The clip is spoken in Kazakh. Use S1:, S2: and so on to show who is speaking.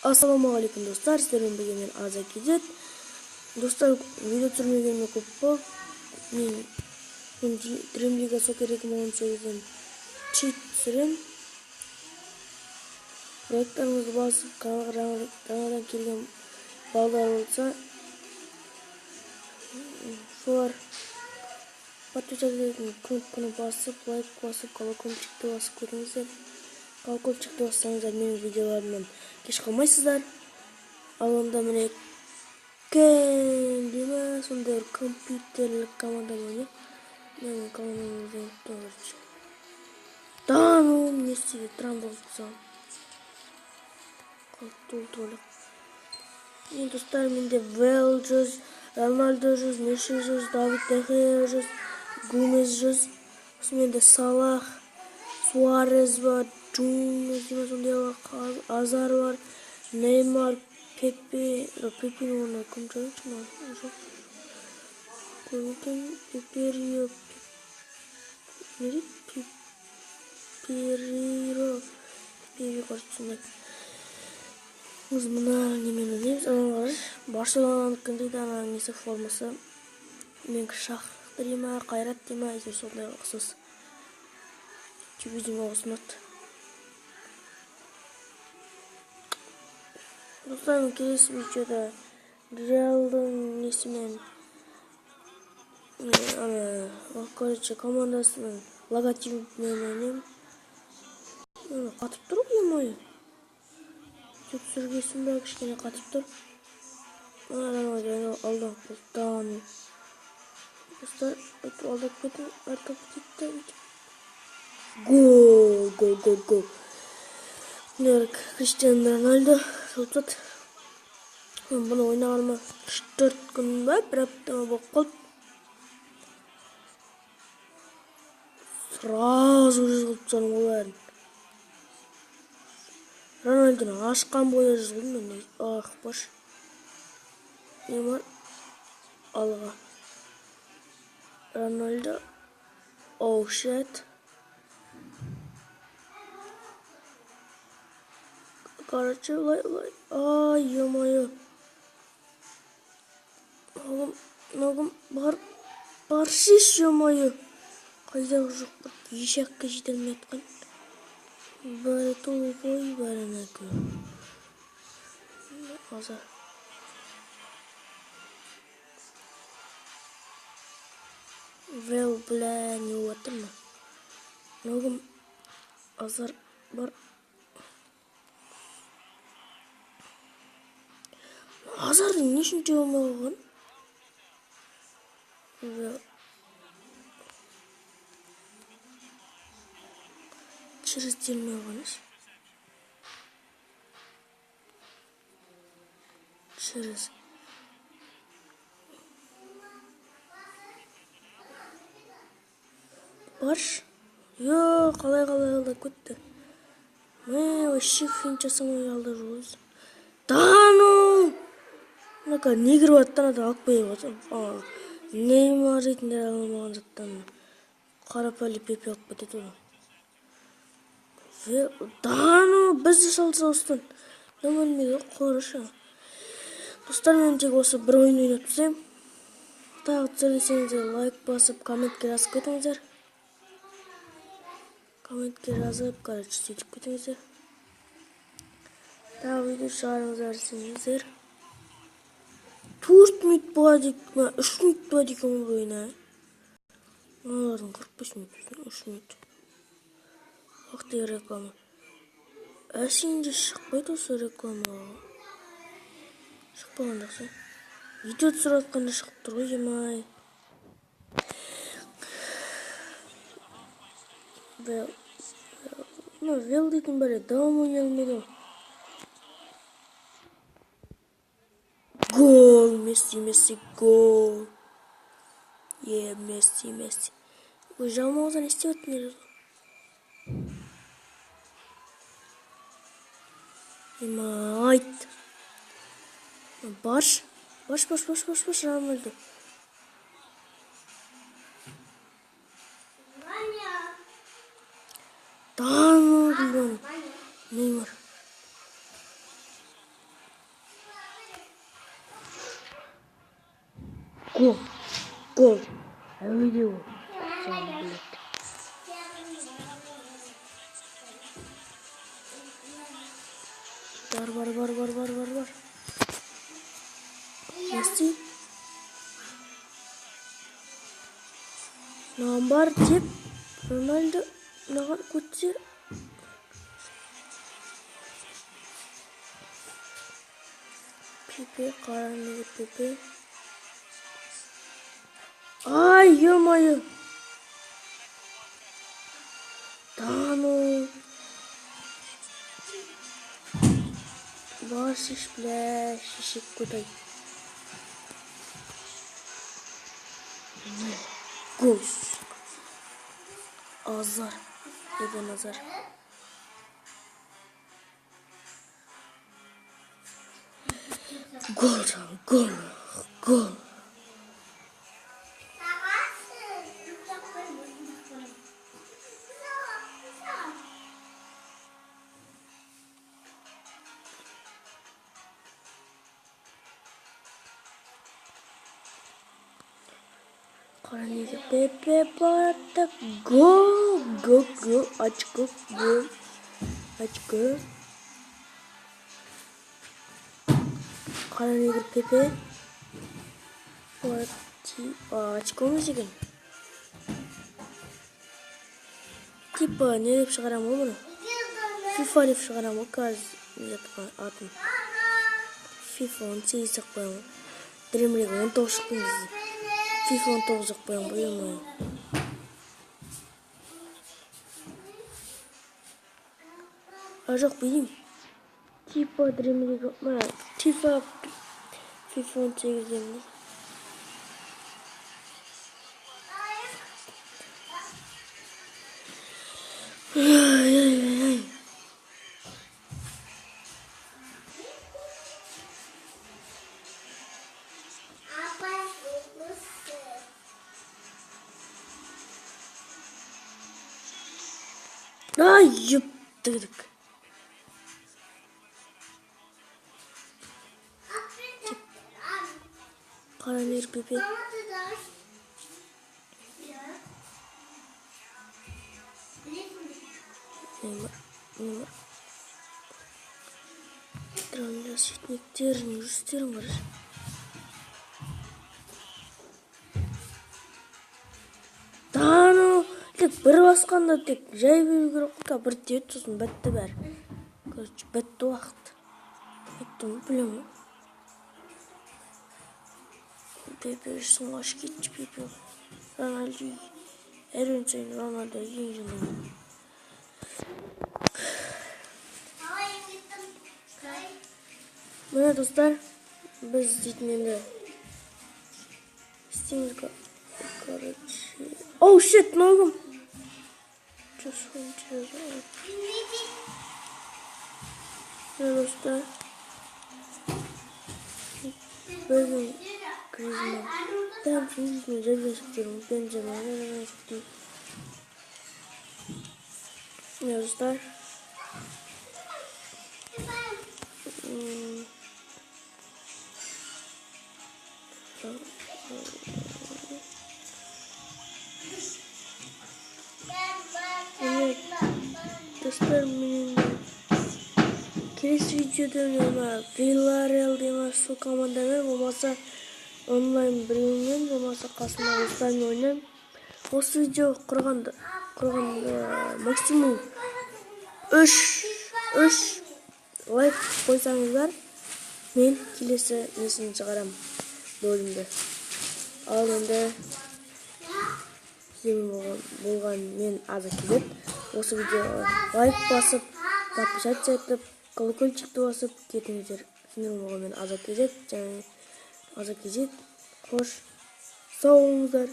S1: Ассалаумағалейкум достар, сіздермен бірге мен Аза Кезет. Достар, видео түсірмегеніме көп болды. Мен Dream League Soccer 2018-ден чит түсірем. Проекттарыңызды басып, каналға жаңадан келген балдар болса, солар подписаться кнопканы басып, лайк басып, колокольчикті басып көріңіздер. Колокольчикті бассаңыздар менің видеоларымнан кеш қалмайсыздар. Ал онда міне кәдімгі сондай компьютерлік команда ойнап, менің командамды ұмыттым. Дану не істейді, трам болса. Қалты толық. Мен достар, менде Вел жүз, Рональдо жүз, Месси жүз, Давид де Геа жүз, Гомес жүз. Менде Салах, Суарез бар, Джунс деген сондай бар, Азар бар, Неймар, Пепе оны кім жайыншы ма? Жоқ. Көмекен Пеперио, не дейді? Пеперио қаршысында. Біз мұна немен өдейміз, аналар Барселонаның күндейді ананың несі формасы. Мен шақ дейма, қайрат дейма, әйтеуір сондай ұқсас. Видеоға ұсынады. Достар, мен келесі видеода Реалдың несімен командасының логотипімен ойнаймын. Қатып тұр ғой мойы. Түсіргесін бәрі кішкене қатып тұр. Алдан құлттан. Достар, алдап кетім, артап кетті. Гол. Криштиану Рональдо шылтады. Бұны ойнағаныма 4 күн ба, бір аптама болып қалды. Сразу жазылып тұрсаным оларын. Рональдоны ашқан бойы жазылдым мен. Ах, баш. Неймар алға. Рональдо. Оу, шет. Короче, лай. Ай, ё-моё. Ногым бар шеш, ё-моё. Қайдағы жоқ бір ешаққа жетелмей атқан. Бәрі толы бой, бәрі нәкі. Азар. Вел, бля, не уатыр ма? Ногым азар бар. Азардың не үшін жауыма қойған? Через делмей қойғаныш. Через. Барш? Йо, қалай көтті. Мә, вообще фин жасамай алды жоғыз. Дану! Нака негір баттан ады алып бейір баттан. Неймар ретіндер алмаған заттан. Қарапәлі Пепе алып бәтет одан. Дану! Бізді салса ұстан. Нөмірмейді қорыша. Достар, мен тек осы бір ойын ойнап түсем. Тағы түсіресеңіздер лайк басып, комментке жазып кетіңіздер. Комментке жазып, короче, сөйтіп кетіңіздер. Тағы видео шығарыңыздар десеңіздер. 4 минут бұға дейік, 3 минут бұға дейік өмір ойына. Олардың 45 минут, 3 минут. Вақтығы реклама. Әсінде шықпайды осы рекламаға. Шықпағандақсы. Видео түсіратқанда шығып тұр ғой, жемай. Вел дейтін бәрі давам ойнағымайды. Гол, Месси, гол. Месси. Ой, жалмауыздан істеп өттіңдер. Айт. Баш, Рональдо. Дану, блин. Неймар. Гол. Гол. Әуеде ол. Жаңа білет. Бар. Месси. Мынаған бар деп Рональдо мынаған көтер. Пепе, қараны Пепе. Ай, ё-моё. Тану. Басыш, бля, шишек кудай. Гол. Азар. Ебен Азар. Гол. Қаранеге Пепе барды. Гол. Очко. Қаранеге Пепе. Очкомыз деген. Типа не деп шығарам ол мұны? FIFA деп шығарам ол қазір атын. FIFA 18 деп қоямын. Dream League 19 шықтым бізде. FIFA 19 деп қоямын бұйымай. Жоқ білейм. Типа Dream League FIFA 18 деймін. Ай, ёптыдык. Қаранер Пепе. Неймар. Тренер шетнектерін жүрістерін бар. Тану. Тек бір басқанда тек жай беру керек қой. Бір тет сосын бітті бәрі. Короче, бітті уақыт. Айттым, білемін. Пепе сыңғаш кетші Пепе. Рональдо. Әрін сайын Рональдо ең жынды. Мына достар, біз дейтін енді істейміз. Короче. Оу, шет, ногым. Мына достар. Біздің Griezmann. Там физикмен жәргеншіктерім. Бенджамин. Мына достар. Достар, менің келесі видеода Villarreal деген сол командамен, болмаса онлайн біреумен, болмаса қасында достармен ойнаймын. Осы видео құрғанда максимум 3 лайк қойсаңыздар, мен келесі несін шығарам бөлімді. Ал енді болған мен аза келет. Осы видеоға лайк басып, подписаться етіп, колокольчикті басып кетіңіздер. Сендер болған мен аза кезет. Қош, сау болыңыздар.